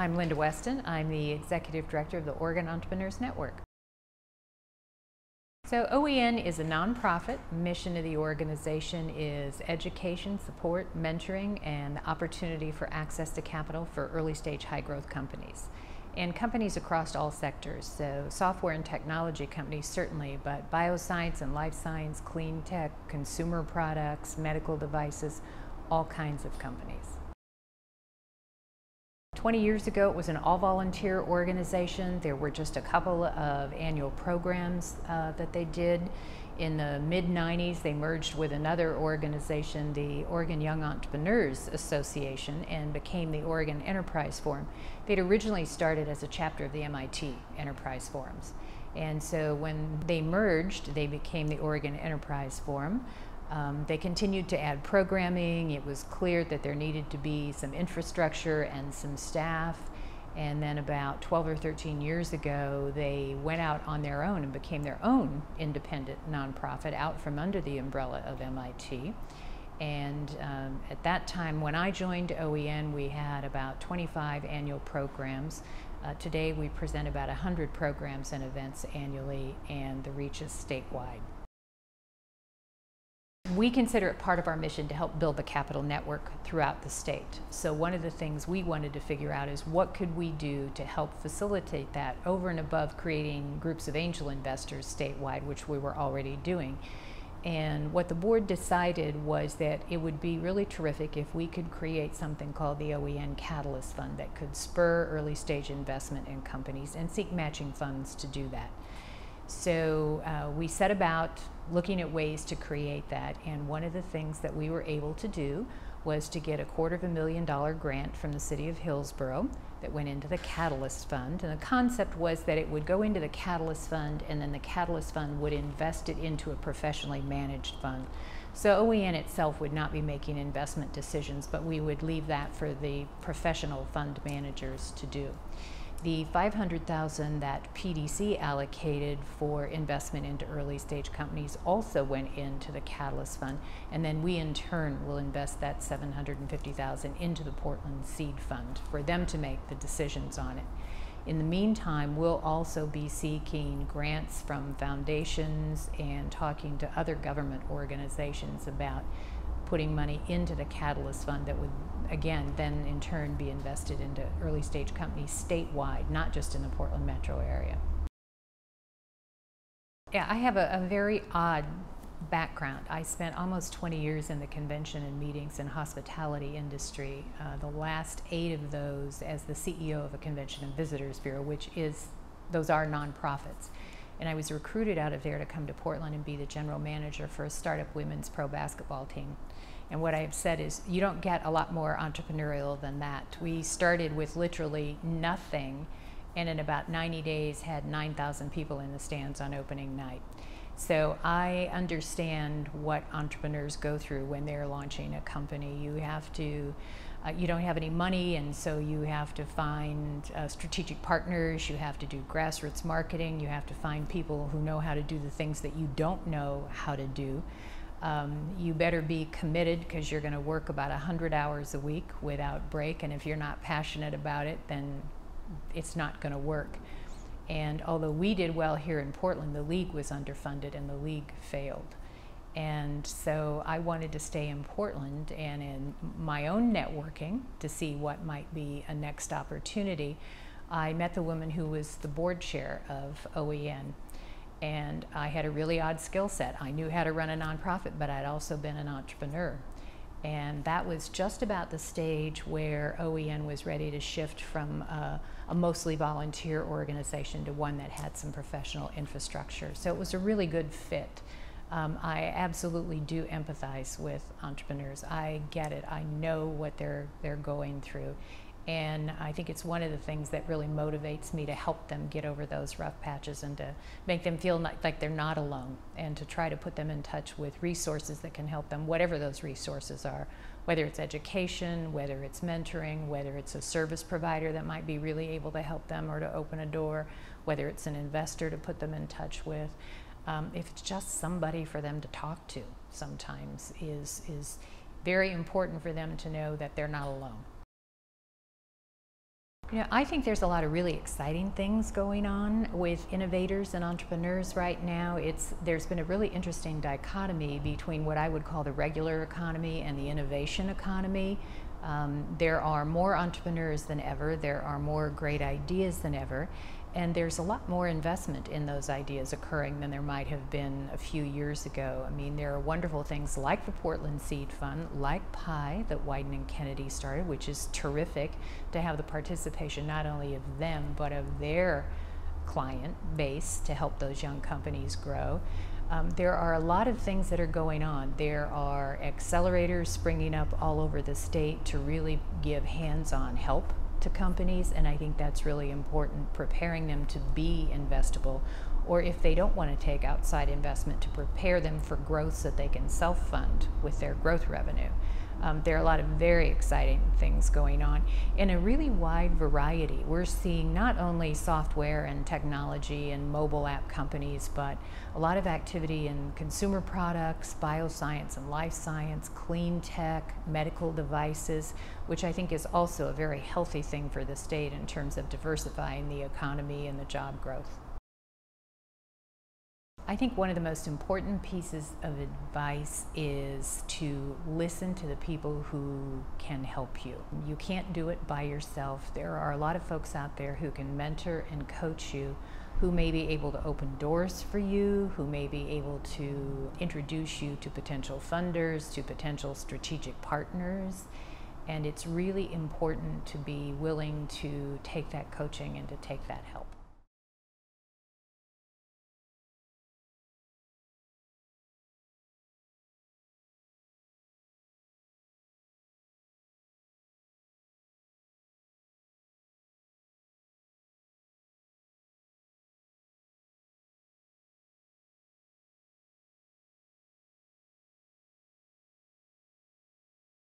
I'm Linda Weston. I'm the Executive Director of the Oregon Entrepreneurs Network. So OEN is a nonprofit. Mission of the organization is education, support, mentoring, and the opportunity for access to capital for early stage high growth companies. And companies across all sectors, so software and technology companies certainly, but bioscience and life science, clean tech, consumer products, medical devices, all kinds of companies. 20 years ago, it was an all-volunteer organization. There were just a couple of annual programs that they did. In the mid-90s, they merged with another organization, the Oregon Young Entrepreneurs Association, and became the Oregon Enterprise Forum. They'd originally started as a chapter of the MIT Enterprise Forums. And so when they merged, they became the Oregon Enterprise Forum. They continued to add programming. It was clear that there needed to be some infrastructure and some staff. And then about 12 or 13 years ago, they went out on their own and became their own independent nonprofit out from under the umbrella of MIT. And at that time, when I joined OEN, we had about 25 annual programs. Today, we present about 100 programs and events annually, and the reach is statewide. We consider it part of our mission to help build the capital network throughout the state. So one of the things we wanted to figure out is what could we do to help facilitate that over and above creating groups of angel investors statewide, which we were already doing. And what the board decided was that it would be really terrific if we could create something called the OEN Catalyst Fund that could spur early stage investment in companies and seek matching funds to do that. So we set about looking at ways to create that, and one of the things that we were able to do was to get a $250,000 grant from the city of Hillsborough that went into the Catalyst Fund. And the concept was that it would go into the Catalyst Fund, and then the Catalyst Fund would invest it into a professionally managed fund. So OEN itself would not be making investment decisions, but we would leave that for the professional fund managers to do. The $500,000 that PDC allocated for investment into early stage companies also went into the Catalyst Fund, and then we in turn will invest that $750,000 into the Portland Seed Fund for them to make the decisions on it. In the meantime, we'll also be seeking grants from foundations and talking to other government organizations about putting money into the Catalyst Fund that would, again, then in turn be invested into early stage companies statewide, not just in the Portland metro area. Yeah, I have a very odd background. I spent almost 20 years in the convention and meetings and hospitality industry, the last 8 of those as the CEO of a convention and visitors bureau, those are nonprofits. And I was recruited out of there to come to Portland and be the general manager for a startup women's pro basketball team. And what I have said is, you don't get a lot more entrepreneurial than that. We started with literally nothing, and in about 90 days had 9,000 people in the stands on opening night. So I understand what entrepreneurs go through when they're launching a company. You have to, you don't have any money, and so you have to find strategic partners, you have to do grassroots marketing, you have to find people who know how to do the things that you don't know how to do. You better be committed because you're going to work about 100 hours a week without break, and if you're not passionate about it, then it's not going to work. And although we did well here in Portland, the league was underfunded and the league failed. And so I wanted to stay in Portland and in my own networking to see what might be a next opportunity. I met the woman who was the board chair of OEN, and I had a really odd skill set. I knew how to run a nonprofit, but I'd also been an entrepreneur. And that was just about the stage where OEN was ready to shift from a mostly volunteer organization to one that had some professional infrastructure. So it was a really good fit. I absolutely do empathize with entrepreneurs. I get it. I know what they're going through. And I think it's one of the things that really motivates me to help them get over those rough patches and to make them feel like they're not alone, and to try to put them in touch with resources that can help them, whatever those resources are, whether it's education, whether it's mentoring, whether it's a service provider that might be really able to help them or to open a door, whether it's an investor to put them in touch with. If it's just somebody for them to talk to sometimes is very important for them to know that they're not alone. I think there's a lot of really exciting things going on with innovators and entrepreneurs right now. There's been a really interesting dichotomy between what I would call the regular economy and the innovation economy. There are more entrepreneurs than ever, there are more great ideas than ever, and there's a lot more investment in those ideas occurring than there might have been a few years ago. I mean, there are wonderful things like the Portland Seed Fund, like PI that Wyden and Kennedy started, which is terrific to have the participation not only of them, but of their client base to help those young companies grow. There are a lot of things that are going on. There are accelerators springing up all over the state to really give hands-on help to companies, and I think that's really important, preparing them to be investable, or if they don't want to take outside investment, to prepare them for growth so that they can self-fund with their growth revenue. There are a lot of very exciting things going on in a really wide variety. We're seeing not only software and technology and mobile app companies, but a lot of activity in consumer products, bioscience and life science, clean tech, medical devices, which I think is also a very healthy thing for the state in terms of diversifying the economy and the job growth. I think one of the most important pieces of advice is to listen to the people who can help you. You can't do it by yourself. There are a lot of folks out there who can mentor and coach you, who may be able to open doors for you, who may be able to introduce you to potential funders, to potential strategic partners. And it's really important to be willing to take that coaching and to take that help.